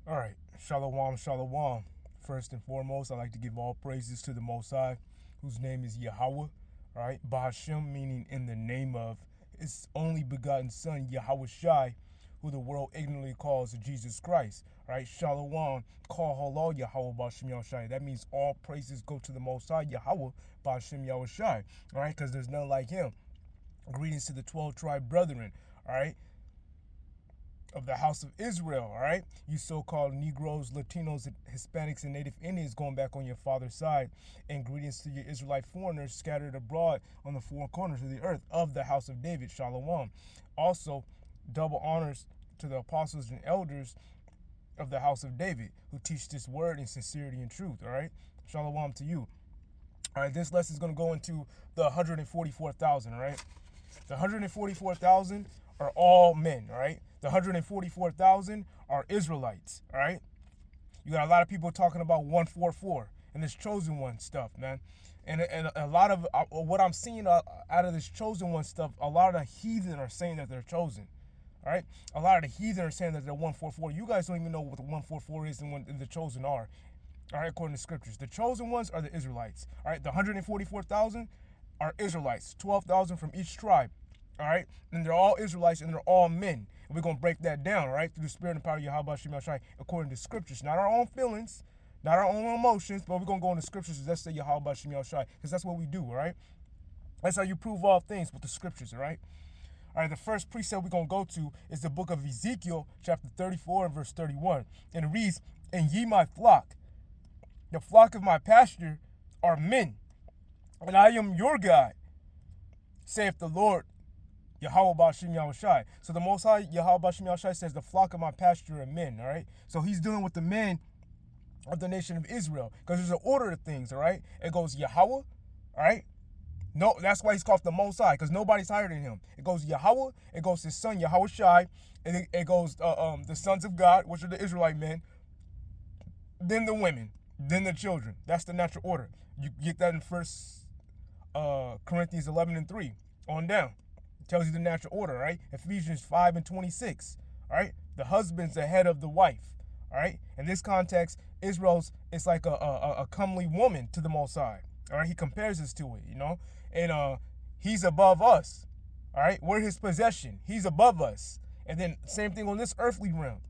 All right, shalom, shalom. First and foremost, I'd like to give all praises to the Most High, whose name is Yahweh. All right, Bahashem, meaning in the name of his only begotten Son, Yahweh Shai, who the world ignorantly calls Jesus Christ. All right, shalom, call halal Yahweh Bahashem Yahweh Shai. That means all praises go to the Most High, Yahweh Bahashem Yahweh Shai. All right, because there's none like him. Greetings to the 12 tribe brethren. All right, of the house of Israel, all right? You so-called Negroes, Latinos, Hispanics, and Native Indians going back on your father's side. And greetings to your Israelite foreigners scattered abroad on the four corners of the earth of the house of David, shalom. Also, double honors to the apostles and elders of the house of David who teach this word in sincerity and truth, all right? Shalom to you. All right, this lesson is going to go into the 144,000, all right? The 144,000 are all men, all right? The 144,000 are Israelites, all right? You got a lot of people talking about 144 and this chosen one stuff, man. And a lot of what I'm seeing out of this chosen one stuff, a lot of the heathen are saying that they're chosen, all right? A lot of the heathen are saying that they're 144. You guys don't even know what the 144 is and what the chosen are, all right, according to scriptures. The chosen ones are the Israelites, all right? The 144,000 are Israelites, 12,000 from each tribe. All right, and they're all Israelites and they're all men. And we're going to break that down, all right, through the spirit and power of Yahweh Shem Yahshai, according to scriptures. Not our own feelings, not our own emotions, but we're going to go into scriptures and let's say Yahweh Shem Yahshai, because that's what we do, all right? That's how you prove all things with the scriptures, all right? All right, the first precept we're going to go to is the book of Ezekiel, chapter 34 and verse 31. And it reads, "And ye my flock, the flock of my pasture, are men, and I am your God, saith the Lord, Yahweh Bashim Yahushai." So the Most High, Yahweh Bashim Yahushai, says, the flock of my pasture are men, all right? So he's dealing with the men of the nation of Israel, because there's an order of things, all right? It goes Yahweh, all right? No, that's why he's called the Most High, because nobody's higher than him. It goes Yahweh, it goes his son, Yahweh Shai, and it goes the sons of God, which are the Israelite men, then the women, then the children. That's the natural order. You get that in First Corinthians 11 and 3 on down. Tells you the natural order, right? Ephesians 5 and 26, all right? The husband's the head of the wife, all right? In this context, Israel's, it's like a comely woman to the Most High, all right? He compares us to it, you know? And he's above us, all right? We're his possession. He's above us. And then same thing on this earthly realm.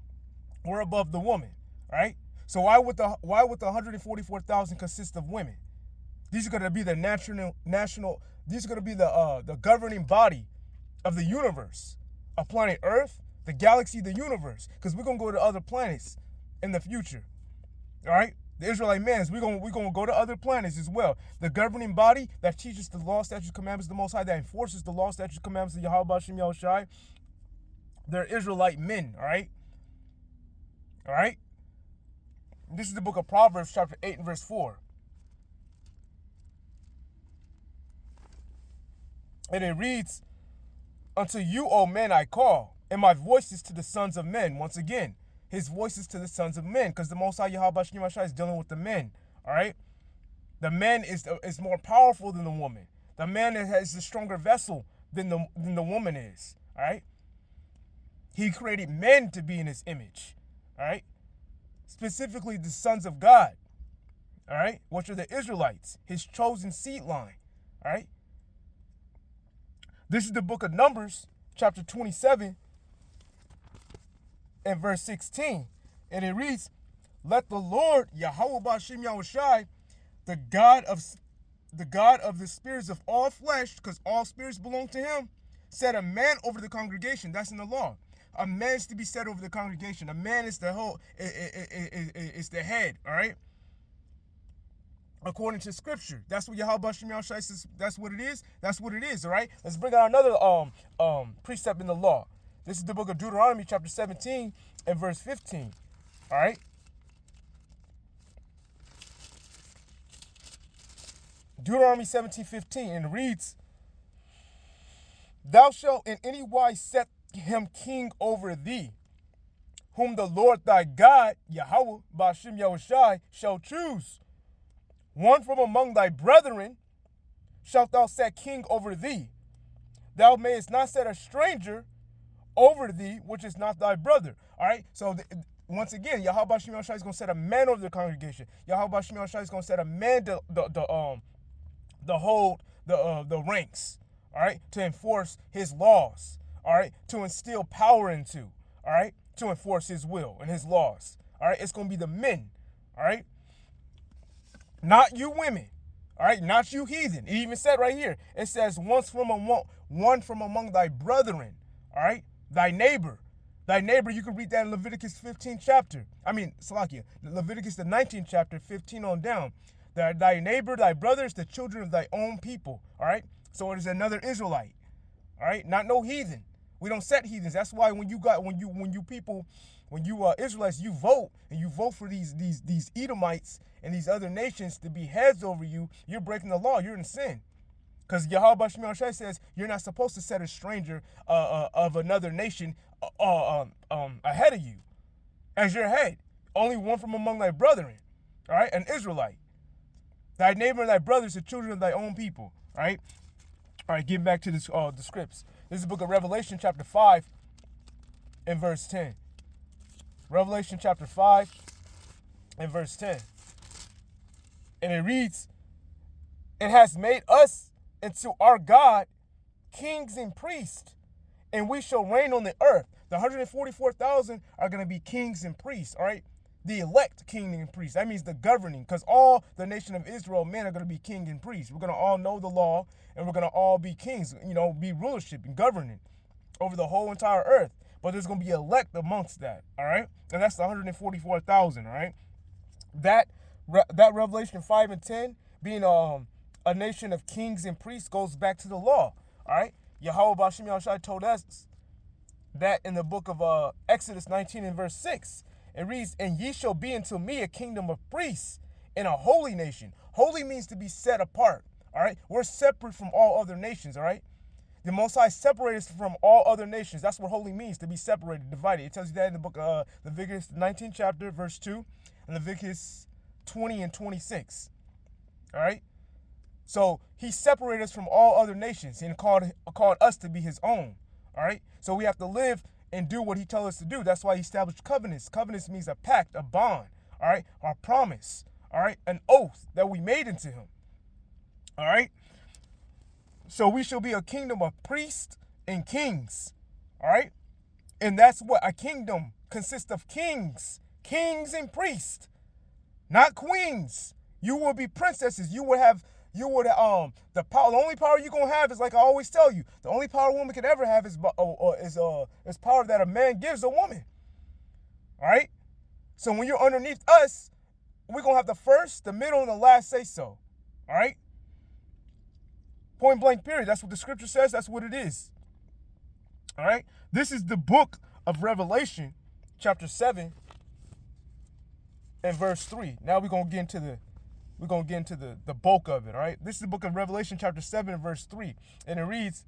We're above the woman, all right? So why would the 144,000 consist of women? These are going to be the national. These are going to be the governing body of the universe, of planet Earth, the galaxy, the universe, because we're gonna go to other planets in the future. All right, the Israelite men, we're gonna go to other planets as well. The governing body that teaches the law, statutes, commandments of the Most High, that enforces the law, statutes, commandments of Yahweh Shem Yahushai, they're Israelite men. All right, all right. This is the book of Proverbs, chapter 8 and verse 4. And it reads, "Unto you, O men, I call, and my voice is to the sons of men." Once again, his voice is to the sons of men, because the Most High Yahweh Shem Yahshai is dealing with the men, all right? The man is more powerful than the woman. The man has a stronger vessel than the woman is, all right? He created men to be in his image, all right? Specifically the sons of God, all right? Which are the Israelites, his chosen seed line, all right? This is the book of Numbers, chapter 27, and verse 16. And it reads, "Let the Lord, Yahweh Bashim Yahushai, the God of the spirits of all flesh," because all spirits belong to him, "set a man over the congregation." That's in the law. A man is to be set over the congregation. A man is the whole, is the head, all right? According to scripture. That's what Yahweh Shem Yahushai says. That's what it is. That's what it is, all right? Let's bring out another precept in the law. This is the book of Deuteronomy, chapter 17 and verse 15, all right? Deuteronomy 17:15, and it reads, "Thou shalt in any wise set him king over thee, whom the Lord thy God, Yahweh Bashim Yahushai, shall choose. One from among thy brethren shalt thou set king over thee. Thou mayest not set a stranger over thee, which is not thy brother." All right, so once again, Yahweh Shem Yahushua is going to set a man over the congregation. Yahweh Shem Yahushua is going to set a man to hold the ranks, all right, to enforce his laws, all right, to instill power into, all right, to enforce his will and his laws, all right. It's going to be the men, all right, not you women, all right, not you heathen. It even said right here, it says one from among thy brethren, all right, thy neighbor. Thy neighbor, you can read that in Leviticus 15 chapter. Salakia, Leviticus the 19th chapter, 15 on down. Thy neighbor, thy brothers, the children of thy own people. All right? So it is another Israelite. All right? Not no heathen. We don't set heathens. That's why when you Israelites, you vote, and you vote for these Edomites and these other nations to be heads over you, you're breaking the law. You're in sin. Because Yahweh Shem Yahushua says you're not supposed to set a stranger of another nation ahead of you as your head. Only one from among thy brethren, all right, an Israelite. Thy neighbor and thy brothers, the children of thy own people, all right? All right, getting back to this, the scripts. This is the book of Revelation chapter 5 and verse 10. Revelation chapter 5 and verse 10. And it reads, "It has made us into our God kings and priests, and we shall reign on the earth." The 144,000 are going to be kings and priests, all right? The elect king and priest. That means the governing, because all the nation of Israel men are going to be king and priest. We're going to all know the law, and we're going to all be kings, be rulership and governing over the whole entire earth. But there's going to be elect amongst that, all right? And that's the 144,000, all right? That Revelation 5 and 10 being a nation of kings and priests goes back to the law, all right? Yahweh Shem Yahushua told us that in the book of Exodus 19 and verse 6. It reads, "And ye shall be unto me a kingdom of priests and a holy nation." Holy means to be set apart, all right? We're separate from all other nations, all right? The Most High separated us from all other nations. That's what holy means, to be separated, divided. It tells you that in the book of Leviticus 19 chapter, verse 2, and Leviticus 20 and 26, all right? So he separated us from all other nations and called us to be his own, all right? So we have to live and do what he told us to do. That's why he established covenants. Covenants means a pact, a bond, all right? Our promise, all right? An oath that we made into him, all right? So we shall be a kingdom of priests and kings, all right? And that's what a kingdom consists of: kings and priests, not queens. You will be princesses. The power. The only power you're gonna have is, like I always tell you, the only power a woman can ever have is power that a man gives a woman. All right. So when you're underneath us, we're gonna have the first, the middle, and the last say so. All right. Point blank. Period. That's what the scripture says. That's what it is. All right. This is the book of Revelation, chapter 7, and verse 3. Now we're gonna get into the bulk of it, all right? This is the book of Revelation, chapter 7, and verse 3. And it reads,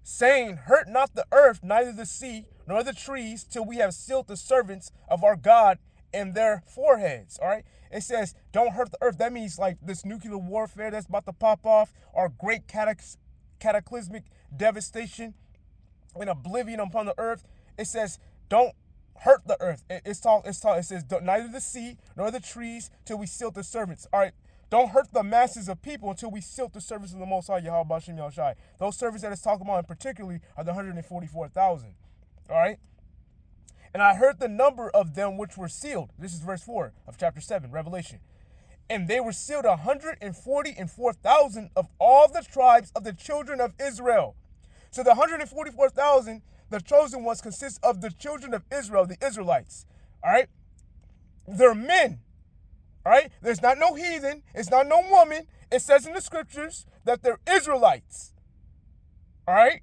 saying, "Hurt not the earth, neither the sea, nor the trees, till we have sealed the servants of our God in their foreheads," all right? It says, don't hurt the earth. That means like this nuclear warfare that's about to pop off, or great cataclysmic devastation and oblivion upon the earth. It says, don't hurt the earth. It says, neither the sea nor the trees till we seal the servants. All right. Don't hurt the masses of people until we seal the servants of the Most High, Yahweh Shem Yahushua. Those servants that it's talking about in particularly are the 144,000. All right. And I heard the number of them which were sealed. This is verse 4 of chapter 7, Revelation. And they were sealed 144,000 of all the tribes of the children of Israel. So the 144,000, the chosen ones, consist of the children of Israel, the Israelites. All right? They're men. All right? There's not no heathen. It's not no woman. It says in the scriptures that they're Israelites. All right?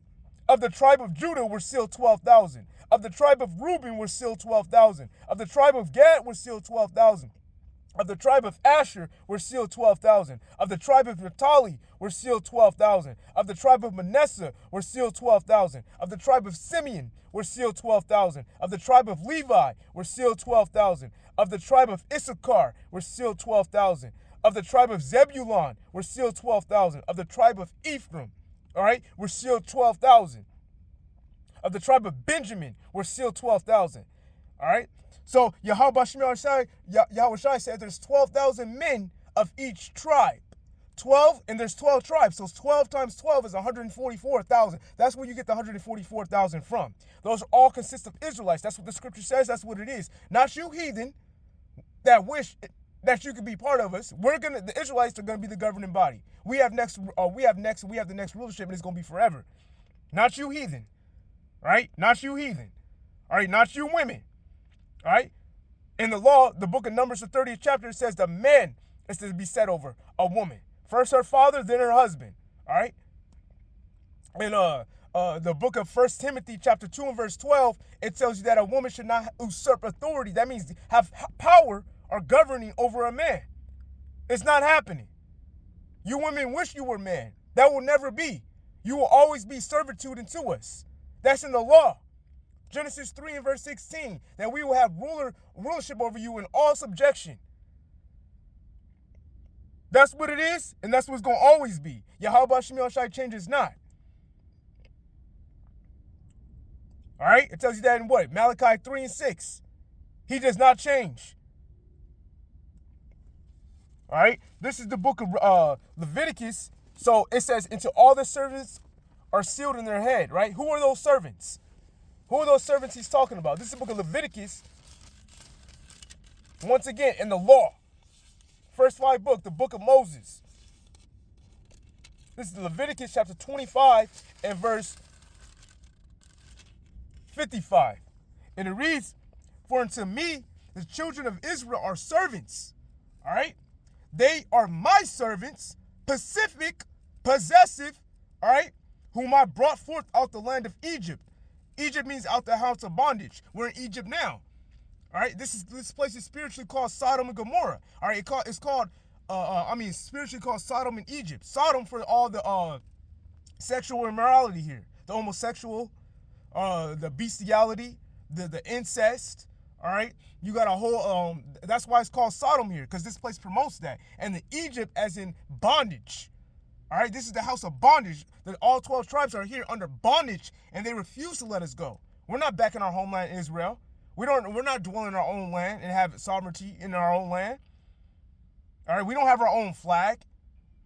Of the tribe of Judah were sealed 12,000. Of the tribe of Reuben were sealed 12,000. Of the tribe of Gad were sealed 12,000. Of the tribe of Asher were sealed 12,000. Of the tribe of Naphtali were sealed 12,000. Of the tribe of Manasseh were sealed 12,000. Of the tribe of Simeon were sealed 12,000. Of the tribe of Levi were sealed 12,000. Of the tribe of Issachar were sealed 12,000. Of the tribe of Zebulun were sealed 12,000. Of the tribe of Ephraim, all right, were sealed 12,000. of the tribe of Benjamin were still 12,000. All right? So Yahweh Shai said there's 12,000 men of each tribe. 12, and there's 12 tribes. So 12 times 12 is 144,000. That's where you get the 144,000 from. Those all consist of Israelites. That's what the scripture says. That's what it is. Not you heathen that wish that you could be part of us. The Israelites are gonna be the governing body. We have the next rulership, and it's gonna be forever. Not you heathen. Right? Not you heathen. All right, not you women. All right? In the law, the book of Numbers, the 30th chapter, it says the man is to be set over a woman. First her father, then her husband. All right? In the book of 1 Timothy chapter 2 and verse 12, it tells you that a woman should not usurp authority. That means have power or governing over a man. It's not happening. You women wish you were men. That will never be. You will always be servitude unto us. That's in the law. Genesis 3 and verse 16, that we will have rulership over you in all subjection. That's what it is, and that's what's going to always be. Yahweh Shai Shai changes not. All right? It tells you that in what? Malachi 3 and 6. He does not change. All right? This is the book of Leviticus. So it says, into all the servants are sealed in their head, right? Who are those servants? Who are those servants he's talking about? This is the book of Leviticus. Once again, in the law. First 5 book, the book of Moses. This is Leviticus chapter 25 and verse 55. And it reads, for unto me, the children of Israel are servants. All right? They are my servants, pacific, possessive, all right, whom I brought forth out the land of Egypt. Egypt means out the house of bondage. We're in Egypt now. All right, this place is spiritually called Sodom and Gomorrah. All right, it's spiritually called Sodom and Egypt. Sodom for all the sexual immorality here, the homosexual, the bestiality, the incest. All right, you got a whole. That's why it's called Sodom here, because this place promotes that. And the Egypt as in bondage. All right, this is the house of bondage. That all 12 tribes are here under bondage, and they refuse to let us go. We're not back in our homeland, Israel. We're not dwelling in our own land and have sovereignty in our own land. All right, we don't have our own flag.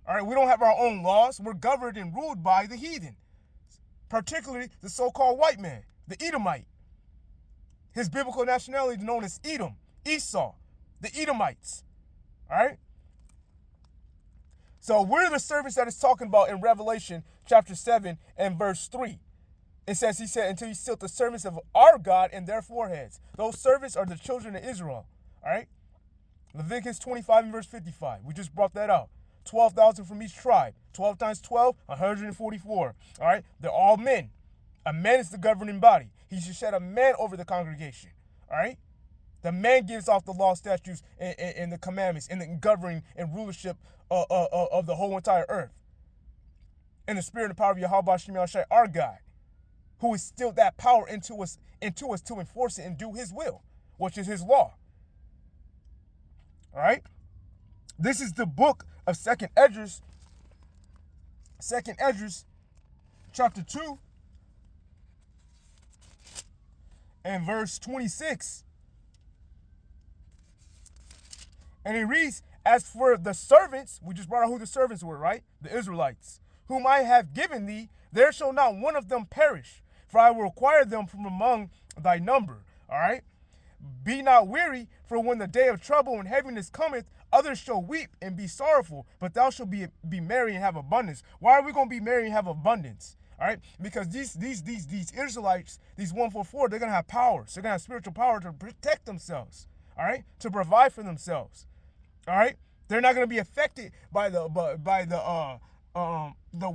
All right, we don't have our own laws. We're governed and ruled by the heathen, particularly the so-called white man, the Edomite. His biblical nationality is known as Edom, Esau, the Edomites. All right? So we're the servants that it's talking about in Revelation chapter 7 and verse 3. It says, he said, until he sealed the servants of our God in their foreheads. Those servants are the children of Israel. All right? Leviticus 25 and verse 55. We just brought that out. 12,000 from each tribe. 12 times 12, 144. All right? They're all men. A man is the governing body. He should set a man over the congregation. All right? The man gives off the law, statutes, and the commandments, and the governing and rulership of the whole entire earth. And the spirit and power of Yahweh Shai Shai, our God, who instilled that power into us to enforce it and do his will, which is his law. All right? This is the book of 2nd Esdras, chapter 2, and verse 26. And it reads, as for the servants, we just brought out who the servants were, right? The Israelites, whom I have given thee, there shall not one of them perish, for I will require them from among thy number. All right? Be not weary, for when the day of trouble and heaviness cometh, others shall weep and be sorrowful, but thou shalt be merry and have abundance. Why are we going to be merry and have abundance? All right? Because these Israelites, these 144, they're going to have powers. They're going to have spiritual power to protect themselves. All right? To provide for themselves. All right? They're not going to be affected by the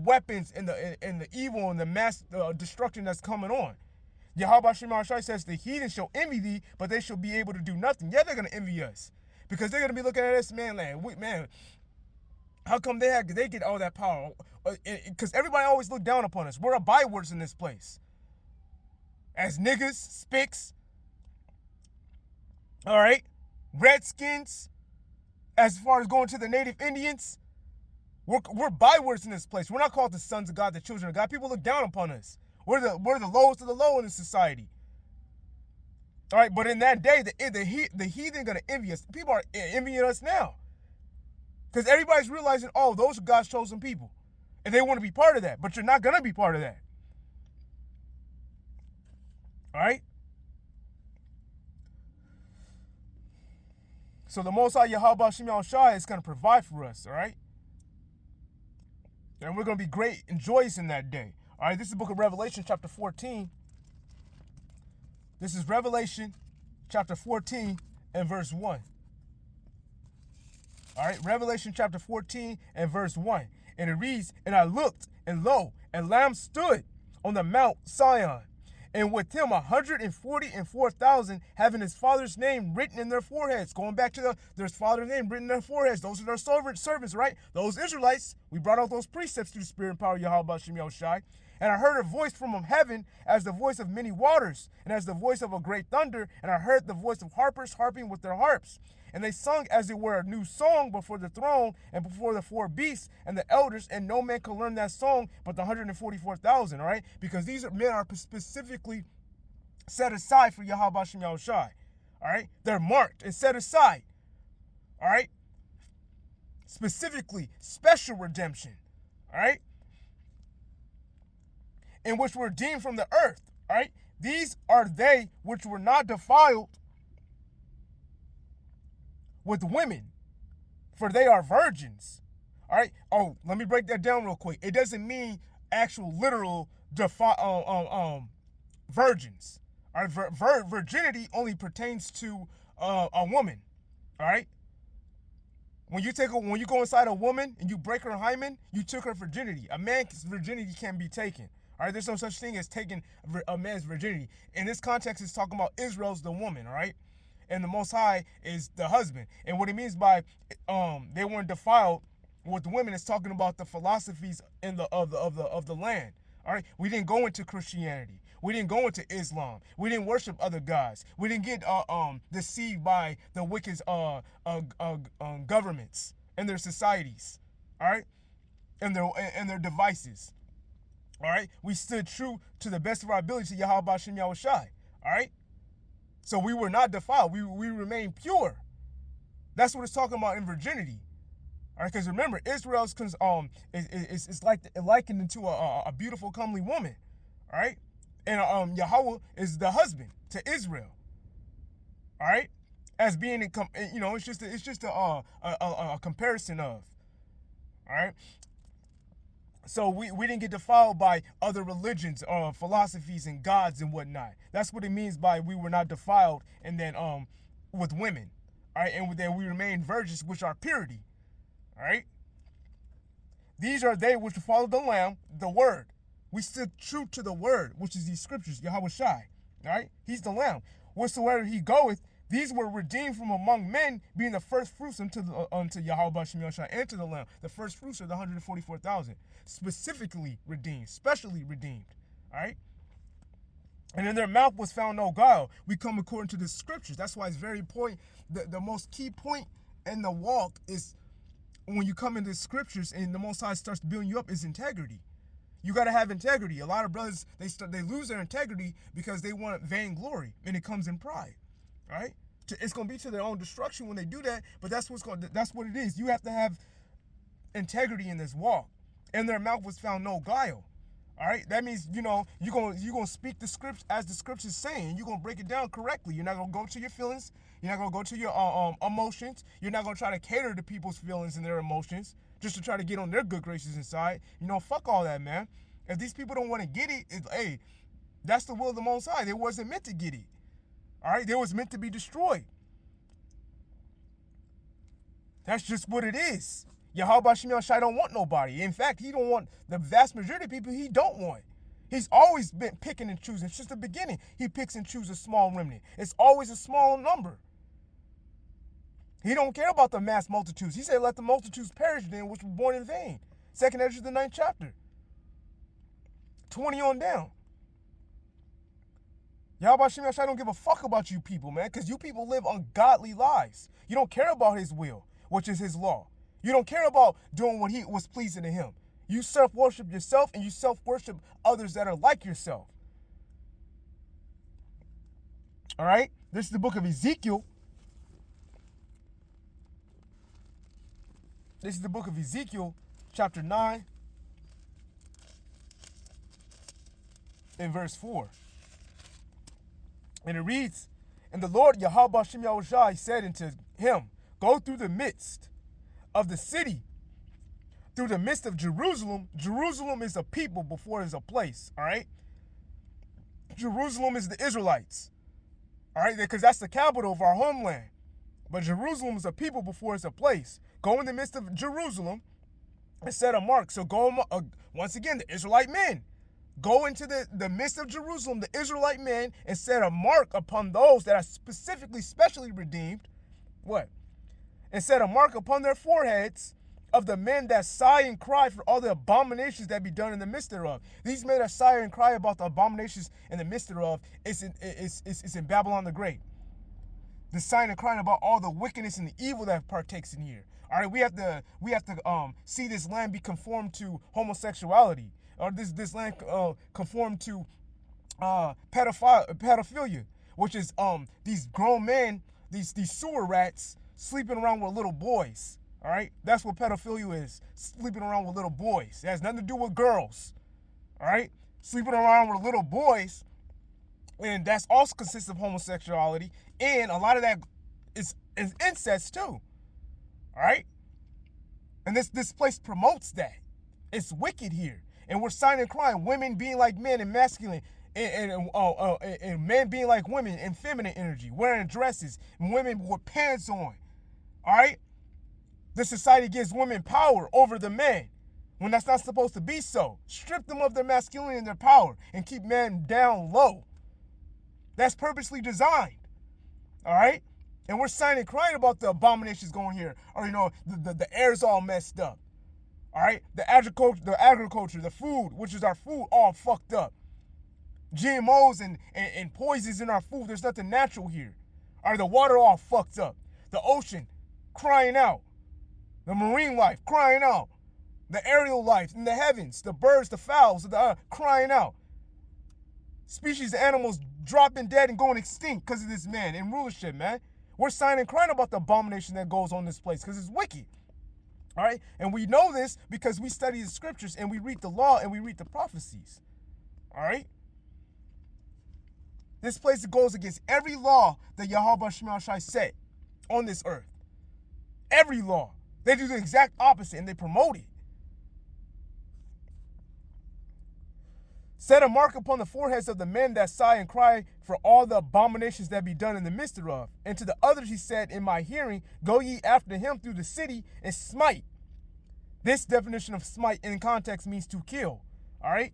weapons and the evil and the mass destruction that's coming on. Yahweh Shai says, the heathen shall envy thee, but they shall be able to do nothing. Yeah, they're going to envy us. Because they're going to be looking at us, man, how come they get all that power? Because everybody always look down upon us. We're a bywords in this place. As niggas, spics, all right, redskins, as far as going to the native Indians, we're bywords in this place. We're not called the sons of God, the children of God. People look down upon us. We're the lowest of the low in the society. All right, but in that day, the heathen gonna envy us. People are envying us now, because everybody's realizing, oh, those are God's chosen people, and they want to be part of that. But you're not gonna be part of that. All right. So the Most High Yahweh Shem Yahushua is gonna provide for us. All right, and we're gonna be great and joyous in that day. All right. This is the book of Revelation, chapter 14. This is Revelation chapter 14 and verse 1. All right, Revelation chapter 14 and verse 1. And it reads, "And I looked, and lo, a Lamb stood on the Mount Sion, and with him 144,000, having his father's name written in their foreheads." Going back to their father's name written in their foreheads. Those are their servants, right? Those Israelites. We brought out those precepts through the Spirit and power of Yahweh Shem Yahushua. And I heard a voice from heaven as the voice of many waters, and as the voice of a great thunder. And I heard the voice of harpers harping with their harps. And they sung as it were a new song before the throne and before the four beasts and the elders. And no man could learn that song but the 144,000, all right? Because these men are specifically set aside for Yahweh Shem Yahushua, all right? They're marked and set aside, all right? Specifically, special redemption, all right? In which were redeemed from the earth, all right? These are they which were not defiled with women, for they are virgins, all right? Oh, let me break that down real quick. It doesn't mean actual literal virgins, all right? Virginity only pertains to a woman, all right? When you go inside a woman and you break her hymen, you took her virginity. A man's virginity can be taken. All right, there's no such thing as taking a man's virginity. In this context, it's talking about Israel's the woman, all right? And the Most High is the husband. And what it means by they weren't defiled with the women, it's talking about the philosophies of the land. All right, we didn't go into Christianity. We didn't go into Islam. We didn't worship other gods. We didn't get deceived by the wicked governments and their societies. All right, and their devices. All right, we stood true to the best of our ability to Yahweh Shem Yahushua. All right, so we were not defiled. We remained pure. That's what it's talking about in virginity. All right, because remember, Israel's is likened into a beautiful, comely woman. All right, and Yahweh is the husband to Israel. All right, as being it's just a comparison of. All right. So we didn't get defiled by other religions, philosophies, and gods and whatnot. That's what it means by we were not defiled, and then with women, all right, and then we remain virgins, which are purity, all right. These are they which follow the Lamb, the Word. We stood true to the Word, which is these scriptures, Yahweh Shai, all right. He's the Lamb. Whatsoever he goeth, these were redeemed from among men, being the first fruits unto Yahweh Shem Yahushua and to the Lamb. The first fruits are the 144,000. Specifically redeemed, specially redeemed. All right? And in their mouth was found no guile. We come according to the scriptures. That's why it's very important. The most key point in the walk is when you come into the scriptures and the Most High starts building you up is integrity. You got to have integrity. A lot of brothers, they lose their integrity because they want vainglory, and it comes in pride. Right? It's going to be to their own destruction when they do that, but that's what it is. You have to have integrity in this walk. And their mouth was found no guile. All right? That means, you're going to speak the scripts as the scriptures saying. You're going to break it down correctly. You're not going to go to your feelings. You're not going to go to your emotions. You're not going to try to cater to people's feelings and their emotions just to try to get on their good graces inside. Fuck all that, man. If these people don't want to get it, hey, that's the will of the Most High. They wasn't meant to get it. All right, they was meant to be destroyed. That's just what it is. Yahweh Shem Yahushua don't want nobody. In fact, he don't want the vast majority of people he don't want. He's always been picking and choosing. Since the beginning, he picks and chooses a small remnant. It's always a small number. He don't care about the mass multitudes. He said, let the multitudes perish then, which were born in vain. 2nd Ezra, the 9th chapter. 20 on down. Yahweh Shem Yahushua don't give a fuck about you people, man, because you people live ungodly lives. You don't care about his will, which is his law. You don't care about doing what he was pleasing to him. You self-worship yourself and you self-worship others that are like yourself. All right? This is the book of Ezekiel. This is the book of Ezekiel, chapter 9, in verse 4. And it reads, "And the Lord Yahweh Shem Yahushai said unto him, Go through the midst of the city, through the midst of Jerusalem." Jerusalem is a people before it's a place, all right? Jerusalem is the Israelites, all right? Because that's the capital of our homeland. But Jerusalem is a people before it's a place. Go in the midst of Jerusalem and set a mark. So go, once again, the Israelite men. Go into the midst of Jerusalem, the Israelite men, and set a mark upon those that are specially redeemed. What? And set a mark upon their foreheads of the men that sigh and cry for all the abominations that be done in the midst thereof. These men that sigh and cry about the abominations in the midst thereof is in Babylon the Great. The sighing and crying about all the wickedness and the evil that partakes in here. All right, we have to see this land be conformed to homosexuality, or this land conform to pedophilia, which is these grown men, these sewer rats sleeping around with little boys. All right, that's what pedophilia is, sleeping around with little boys. It has nothing to do with girls. All right, sleeping around with little boys, and that's also consists of homosexuality, and a lot of that is incest too. All right, and this place promotes that. It's wicked here, and we're signing and crying. Women being like men and masculine, and men being like women and feminine energy, wearing dresses, and women with pants on. All right, this society gives women power over the men when that's not supposed to be so. Strip them of their masculinity and their power, and keep men down low. That's purposely designed. All right. And we're signing and crying about the abominations going here. Or, the air's all messed up. All right? The agriculture, the food, which is our food, all fucked up. GMOs and poisons in our food. There's nothing natural here. All right? The water all fucked up. The ocean crying out. The marine life crying out. The aerial life in the heavens. The birds, the fowls, crying out. Species of animals dropping dead and going extinct because of this man and rulership, man. We're signing and crying about the abomination that goes on in this place because it's wicked. All right? And we know this because we study the scriptures and we read the law and we read the prophecies. All right? This place goes against every law that Yahweh Shem Shai set on this earth. Every law. They do the exact opposite and they promote it. Set a mark upon the foreheads of the men that sigh and cry for all the abominations that be done in the midst thereof. And to the others he said in my hearing, Go ye after him through the city and smite. This definition of smite in context means to kill. All right?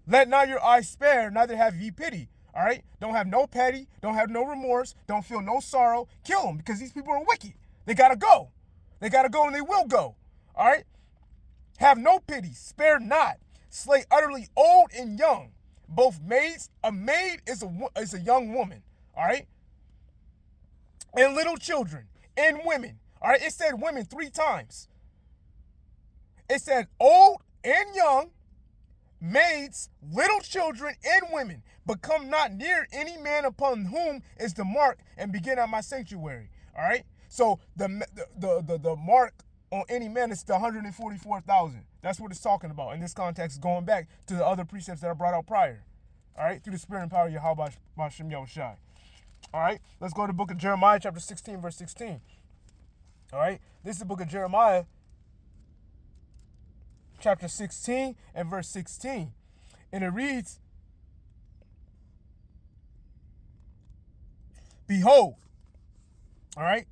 Let not your eyes spare, neither have ye pity. All right? Don't have no pity. Don't have no remorse. Don't feel no sorrow. Kill them because these people are wicked. They got to go. They got to go and they will go. All right? Have no pity. Spare not. Slay utterly old and young, both maids. A maid is a young woman, all right? And little children and women, all right? It said women 3 times. It said old and young, maids, little children, and women. But come not near any man upon whom is the mark, and begin at my sanctuary, all right? So the mark on any man is the 144,000. That's what it's talking about in this context, going back to the other precepts that I brought out prior. All right, through the spirit and power of Yahweh Shem Yahushai. All right, let's go to the book of Jeremiah, chapter 16, verse 16. All right, this is the book of Jeremiah, chapter 16 and verse 16. And it reads, Behold, all right,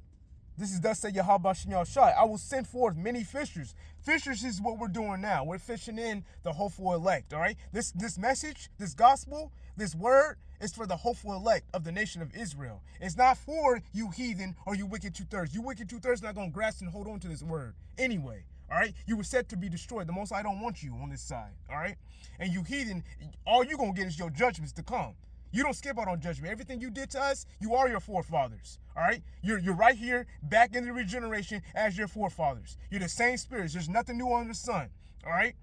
this is thus said Yahweh Shem Yahushai, I will send forth many fishers. Fishers is what we're doing now. We're fishing in the hopeful elect, all right? This message, this gospel, this word is for the hopeful elect of the nation of Israel. It's not for you heathen or you wicked 2/3. You wicked 2/3 not going to grasp and hold on to this word anyway, all right? You were set to be destroyed. The Most High don't want you on this side, all right? And you heathen, all you're going to get is your judgments to come. You don't skip out on judgment. Everything you did to us, you are your forefathers. All right? You're right here back in the regeneration as your forefathers. You're the same spirits. There's nothing new under the sun. All right?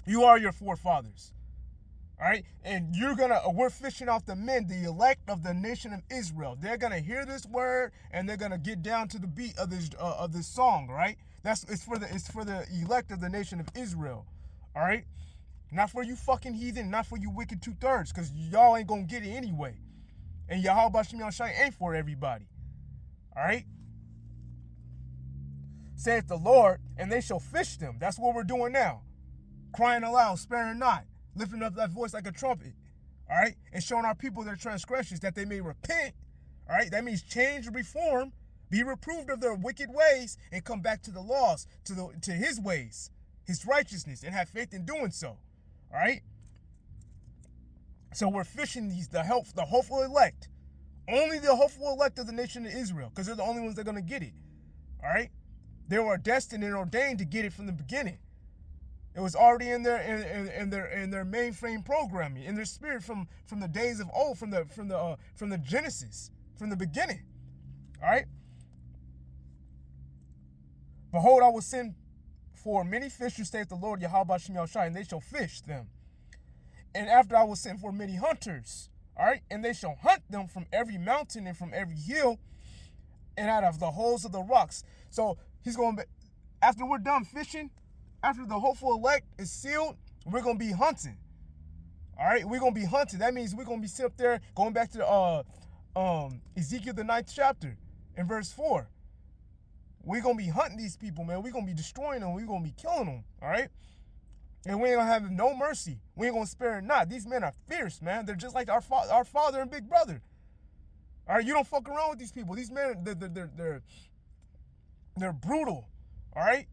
You are your forefathers. All right, and we're fishing off the men, the elect of the nation of Israel. They're gonna hear this word and they're gonna get down to the beat of this song, right? It's for the elect of the nation of Israel, all right? Not for you fucking heathen, not for you wicked 2/3, because y'all ain't gonna get it anyway. And Yahweh Shem Yahshai ain't for everybody, all right? Saith the Lord, and they shall fish them. That's what we're doing now, crying aloud, sparing not, lifting up that voice like a trumpet, all right? And showing our people their transgressions that they may repent, all right? That means change, reform, be reproved of their wicked ways, and come back to the laws, to his ways, his righteousness, and have faith in doing so, all right? So we're fishing the hopeful elect, only the hopeful elect of the nation of Israel, because they're the only ones that are going to get it, all right? They were destined and ordained to get it from the beginning. It was already in their mainframe programming, in their spirit from the days of old, from the Genesis, from the beginning. All right. Behold, I will send for many fishers, saith the Lord Yahweh Shem Yahshai, and they shall fish them. And after I will send for many hunters, all right, and they shall hunt them from every mountain and from every hill, and out of the holes of the rocks. So he's going to, after we're done fishing, after the hopeful elect is sealed, we're going to be hunting. All right? We're going to be hunting. That means we're going to be sitting up there, going back to the Ezekiel, the 9th chapter, in verse 4. We're going to be hunting these people, man. We're going to be destroying them. We're going to be killing them. All right? And we ain't going to have no mercy. We ain't going to spare not. These men are fierce, man. They're just like our father and big brother. All right? You don't fuck around with these people. These men, they're brutal. All right?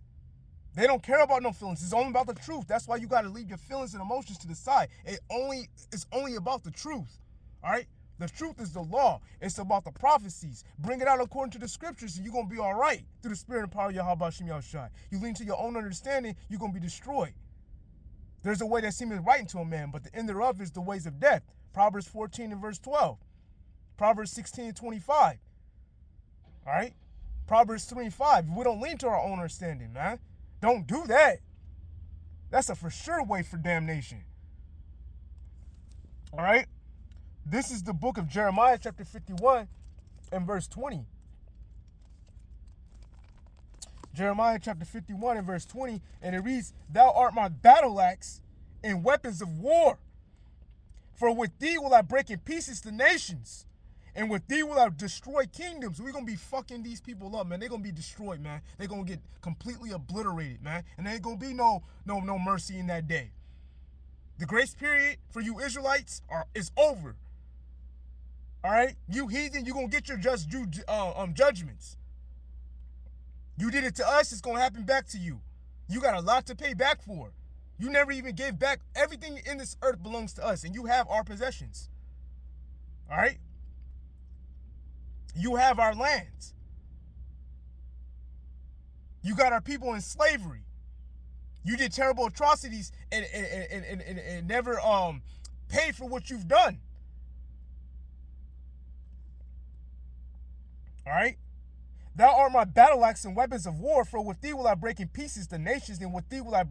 They don't care about no feelings. It's only about the truth. That's why you got to leave your feelings and emotions to the side. It's only about the truth. All right? The truth is the law. It's about the prophecies. Bring it out according to the scriptures, and you're going to be all right through the spirit and power of Yahweh Shem Yahshai. You lean to your own understanding, you're going to be destroyed. There's a way that seemeth right unto a man, but the end thereof is the ways of death. Proverbs 14 and verse 12. Proverbs 16 and 25. All right? Proverbs 3 and 5. We don't lean to our own understanding, man. Don't do that. That's a for sure way for damnation. All right? This is the book of Jeremiah, chapter 51 and verse 20. Jeremiah chapter 51 and verse 20, and it reads, Thou art my battle axe and weapons of war. For with thee will I break in pieces the nations, and with thee will I destroy kingdoms. We're going to be fucking these people up, man. They're going to be destroyed, man. They're going to get completely obliterated, man. And there ain't going to be no mercy in that day. The grace period for you Israelites is over. All right? You heathen, you're going to get your judgments. You did it to us, it's going to happen back to you. You got a lot to pay back for. You never even gave back. Everything in this earth belongs to us, and you have our possessions. All right? You have our lands. You got our people in slavery. You did terrible atrocities and never paid for what you've done. All right? Thou art my battle axe and weapons of war, for with thee will I break in pieces the nations, and with thee will I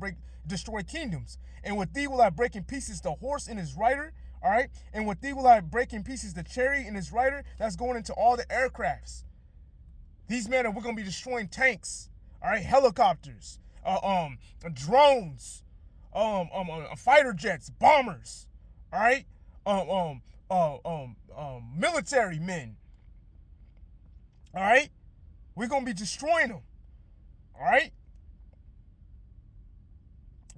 destroy kingdoms. And with thee will I break in pieces the horse and his rider, all right? And with thee will I break in pieces the chariot and his rider. That's going into all the aircrafts. We're going to be destroying tanks, all right? Helicopters, drones, fighter jets, bombers, all right? Military men, all right? We're going to be destroying them. All right?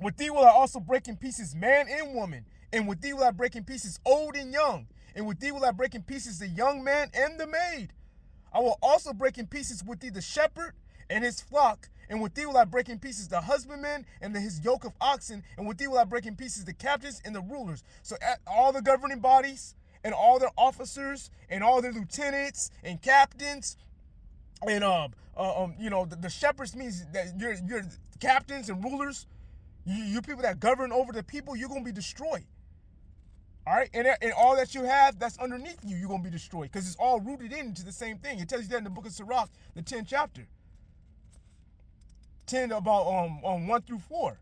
With thee will I also break in pieces man and woman. And with thee will I break in pieces old and young. And with thee will I break in pieces the young man and the maid. I will also break in pieces with thee the shepherd and his flock. And with thee will I break in pieces the husbandman and his yoke of oxen. And with thee will I break in pieces the captains and the rulers. So all the governing bodies and all their officers and all their lieutenants and captains. And the shepherds means that you're captains and rulers. You people that govern over the people, you're gonna be destroyed. All right, and all that you have that's underneath you, you're gonna be destroyed because it's all rooted into the same thing. It tells you that in the book of Sirach, the 10th chapter, 10 about 1 through 4.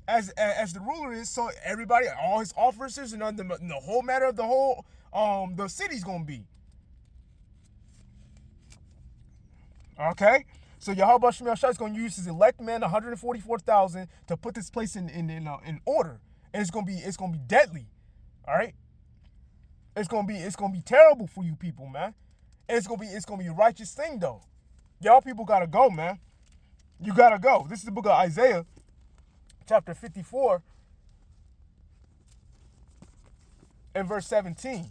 as the ruler is, so everybody, all his officers, and the whole matter of the whole the city's gonna be. Okay? So Yahweh Shem Yahshua is going to use his elect men, 144,000, to put this place in order, and it's gonna be deadly. All right, it's gonna be terrible for you people, man. And it's gonna be a righteous thing though. Y'all people gotta go, man. You gotta go. This is the book of Isaiah, chapter 54, and verse 17.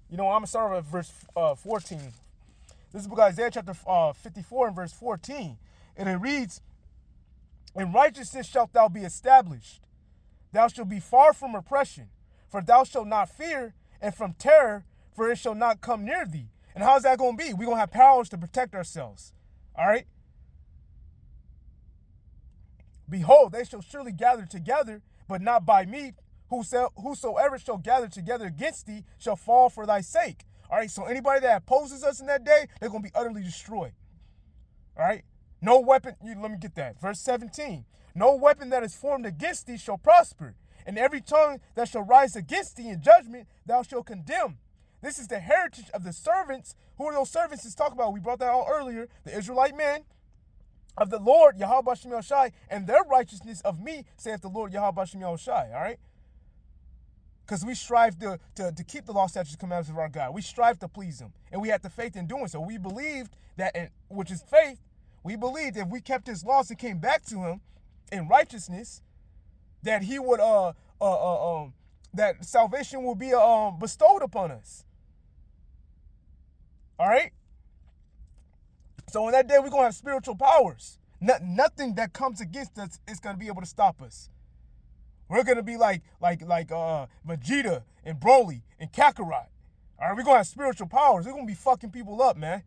You know, I'm gonna start with verse 14. This is the book of Isaiah chapter 54 and verse 14. And it reads, "In righteousness shalt thou be established. Thou shalt be far from oppression, for thou shalt not fear, and from terror, for it shall not come near thee." And how's that going to be? We're going to have powers to protect ourselves. All right? "Behold, they shall surely gather together, but not by me. Whosoever shall gather together against thee shall fall for thy sake." All right, so anybody that opposes us in that day, they're going to be utterly destroyed. All right? "No weapon," let me get that. Verse 17. "No weapon that is formed against thee shall prosper, and every tongue that shall rise against thee in judgment thou shalt condemn. This is the heritage of the servants." Who are those servants he's talking about? We brought that out earlier. "The Israelite men of the Lord, Yahweh Shem Yahushai, and their righteousness of me, saith the Lord Yahweh Shem Yahushai." All right? Because we strive to keep the law, statutes, commandments of our God. We strive to please him. And we have the faith in doing so. We believed that, which is faith, we believed if we kept his laws and came back to him in righteousness, that he would, that salvation will be bestowed upon us. All right? So in that day, we're going to have spiritual powers. Nothing that comes against us is going to be able to stop us. We're going to be like Vegeta and Broly and Kakarot. All right, we're going to have spiritual powers. We're going to be fucking people up, man.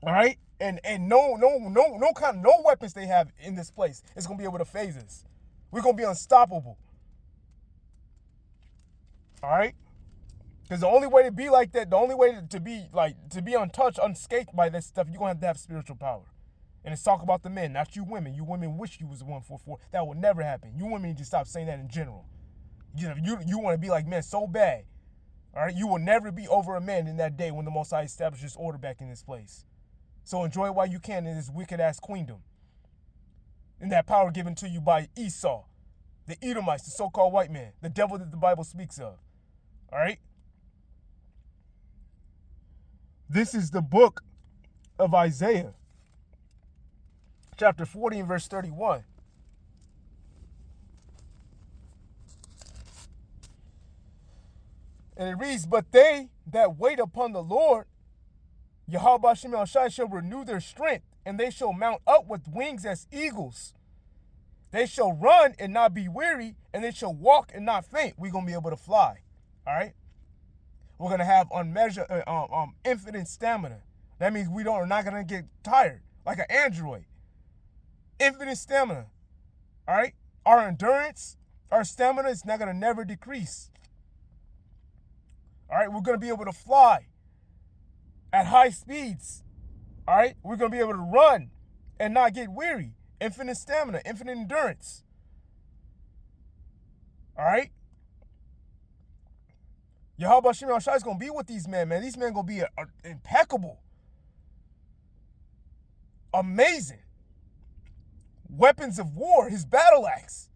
All right? And no weapons they have in this place is going to be able to phase us. We're going to be unstoppable. All right? Because the only way to be like that, the only way to be untouched, unscathed by this stuff, you're going to have spiritual power. And it's talk about the men, not you women. You women wish you was the 144. That will never happen. You women need to stop saying that in general. You want to be like men so bad. All right? You will never be over a man in that day when the Most High establishes order back in this place. So enjoy it while you can in this wicked-ass queendom. And that power given to you by Esau, the Edomites, the so-called white man, the devil that the Bible speaks of. All right? This is the book of Isaiah, chapter 40 and verse 31. And it reads, "But they that wait upon the Lord, Yahweh Shem Yahushai, shall renew their strength, and they shall mount up with wings as eagles. They shall run and not be weary, and they shall walk and not faint." We're going to be able to fly. All right? We're going to have unmeasured, infinite stamina. That means are not going to get tired like an android. Infinite stamina. All right? Our endurance, our stamina is not going to never decrease. All right? We're going to be able to fly at high speeds. All right? We're going to be able to run and not get weary. Infinite stamina, infinite endurance. All right? Yahweh Shem Yahushua is going to be with these men, man. These men going to be impeccable. Amazing. Weapons of war, his battle axe.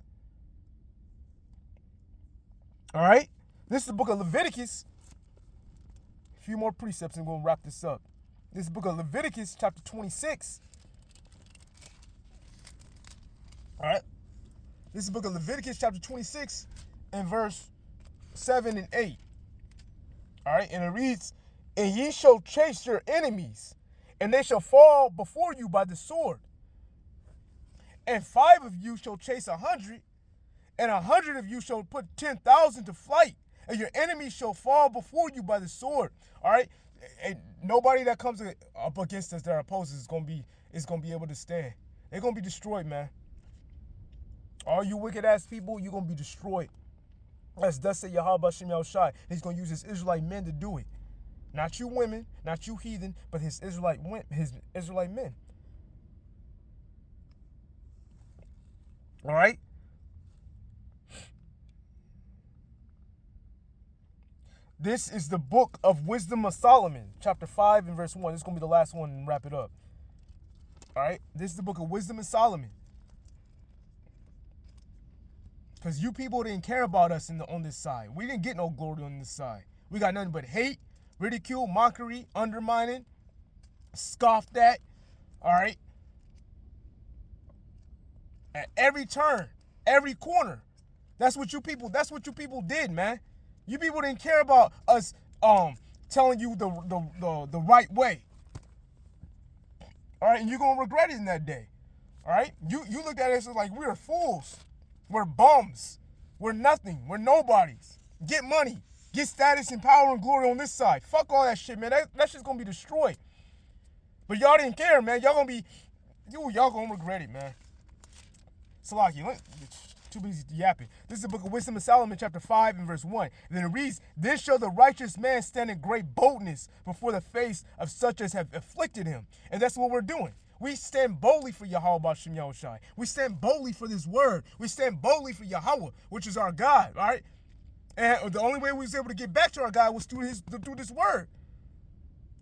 All right? This is the book of Leviticus. A few more precepts and we'll wrap this up. This is the book of Leviticus, chapter 26. All right? This is the book of Leviticus, chapter 26, and verse 7 and 8. All right? And it reads, "And ye shall chase your enemies, and they shall fall before you by the sword. And 5 of you shall chase 100, and 100 of you shall put 10,000 to flight, and your enemies shall fall before you by the sword." All right? And nobody that comes up against us that opposes is going to be able to stand. They're going to be destroyed, man. All you wicked-ass people, you're going to be destroyed. As thus say Yahweh Shem Yahushai. He's going to use his Israelite men to do it. Not you women, not you heathen, but his Israelite men. All right? This is the book of Wisdom of Solomon, chapter 5 and verse 1. This is going to be the last one and wrap it up. All right? This is the book of Wisdom of Solomon. Because you people didn't care about us on this side. We didn't get no glory on this side. We got nothing but hate, ridicule, mockery, undermining, scoffed at. All right? At every turn, every corner. That's what you people did, man. You people didn't care about us telling you the right way. All right, and you're gonna regret it in that day. All right? You looked at us as like we're fools. We're bums. We're nothing. We're nobodies. Get money. Get status and power and glory on this side. Fuck all that shit, man. That shit's gonna be destroyed. But y'all didn't care, man. Y'all gonna regret it, man. Salaki, too busy yapping. This is the book of Wisdom of Solomon, chapter 5 and verse 1. And then it reads, "Then shall the righteous man stand in great boldness before the face of such as have afflicted him." And that's what we're doing. We stand boldly for Yahweh B'Shem Yahushai. We stand boldly for this word. We stand boldly for Yahweh, which is our God, all right? And the only way we was able to get back to our God was through this word.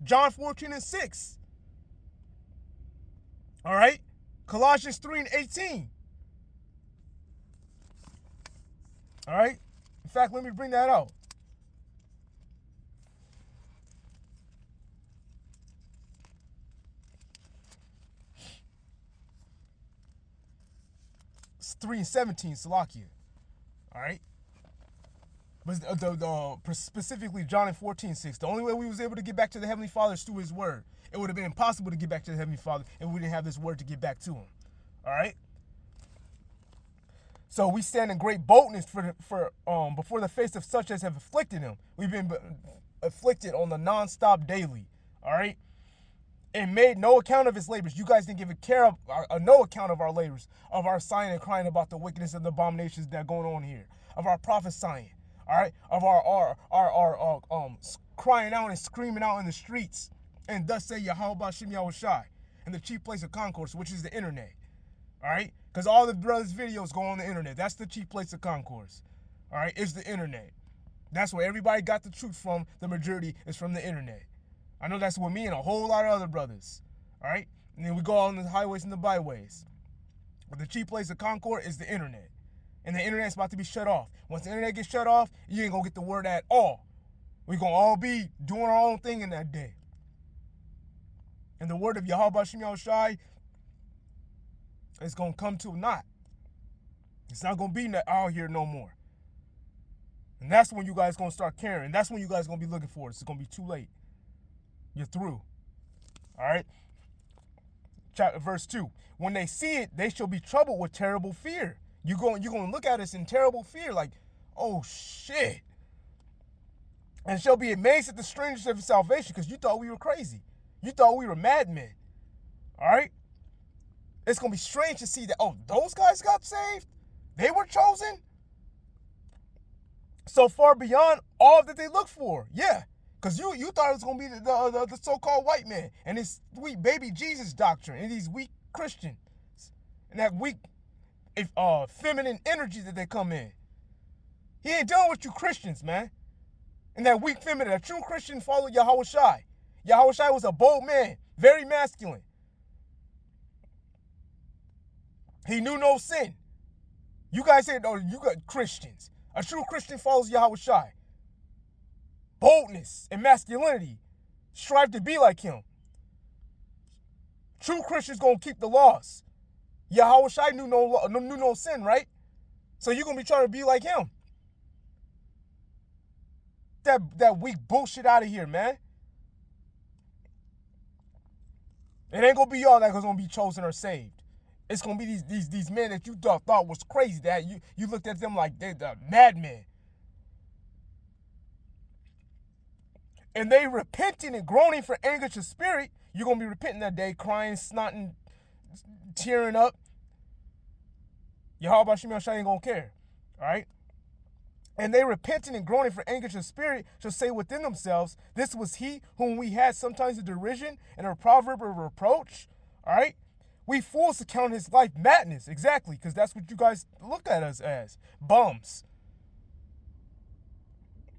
John 14 and 6. All right? Colossians 3 and 18. All right? In fact, let me bring that out. It's 3 and 17, Salakia. All right? But specifically John 14:6. The only way we was able to get back to the Heavenly Father is through his word. It would have been impossible to get back to the Heavenly Father if we didn't have this word to get back to him. All right? So we stand in great boldness before the face of such as have afflicted him. We've been afflicted on the non-stop daily. All right? And made no account of his labors. You guys didn't give no account of our labors, of our sighing and crying about the wickedness and the abominations that are going on here, of our prophesying, all right, of our crying out and screaming out in the streets, and thus say Yahweh B'Shem Yahushai, in the chief place of concourse, which is the internet, all right, because all the brothers' videos go on the internet. That's the chief place of concourse, all right, it's the internet. That's where everybody got the truth from. The majority is from the internet. I know that's with me and a whole lot of other brothers, all right? And then we go on the highways and the byways. But the chief place of concord is the internet. And the internet's about to be shut off. Once the internet gets shut off, you ain't gonna get the word at all. We're gonna all be doing our own thing in that day. And the word of Yahweh B'Shem Yahushai is gonna come to naught. It's not gonna be out here no more. And that's when you guys gonna start caring. That's when you guys gonna be looking for it. It's gonna be too late. You're through. All right? Verse 2. When they see it, they shall be troubled with terrible fear. You're going to look at us in terrible fear like, oh, shit. And shall be amazed at the strangeness of salvation because you thought we were crazy. You thought we were madmen. All right? It's going to be strange to see that, oh, those guys got saved? They were chosen? So far beyond all that they look for. Yeah. Because you thought it was going to be the so-called white man and his sweet baby Jesus doctrine and these weak Christians and that weak feminine energy that they come in. He ain't dealing with you Christians, man. And that weak feminine, a true Christian followed Yahweh Shai. Yahweh Shai was a bold man, very masculine. He knew no sin. You guys said, oh, you got Christians. A true Christian follows Yahweh Shai. Boldness and masculinity. Strive to be like him. True Christians gonna keep the laws. Yahweh Shai knew no sin, right? So you're gonna be trying to be like him. That weak bullshit out of here, man. It ain't gonna be y'all that's gonna be chosen or saved. It's gonna be these men that you thought was crazy. That you looked at them like they're the madmen. And they repenting and groaning for anguish of spirit. You're going to be repenting that day, crying, snotting, tearing up. Yahweh B'Shem Yahushai ain't going to care. All right? And they repenting and groaning for anguish of spirit shall say within themselves, this was he whom we had sometimes a derision and a proverb of reproach. All right? We fools to count his life madness, exactly, because that's what you guys look at us as. Bums.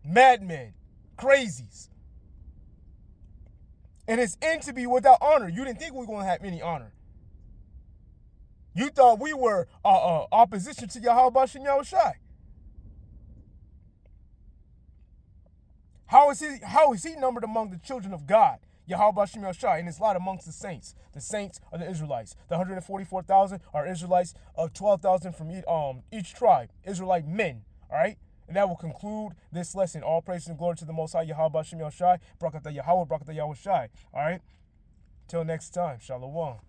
Madmen. Crazies. And his end to be without honor. You didn't think we were going to have any honor. You thought we were opposition to Yahweh Shem Yahushai. How is he numbered among the children of God? Yahweh Shem Yahushai, and his lot amongst the saints. The saints are the Israelites. The 144,000 are Israelites of 12,000 from each tribe. Israelite men. All right? And that will conclude this lesson. All praise and glory to the Most High Yahweh Shem Yahushai. Brakata Yahweh, Brakata Yahushai. All right? Till next time. Shalom.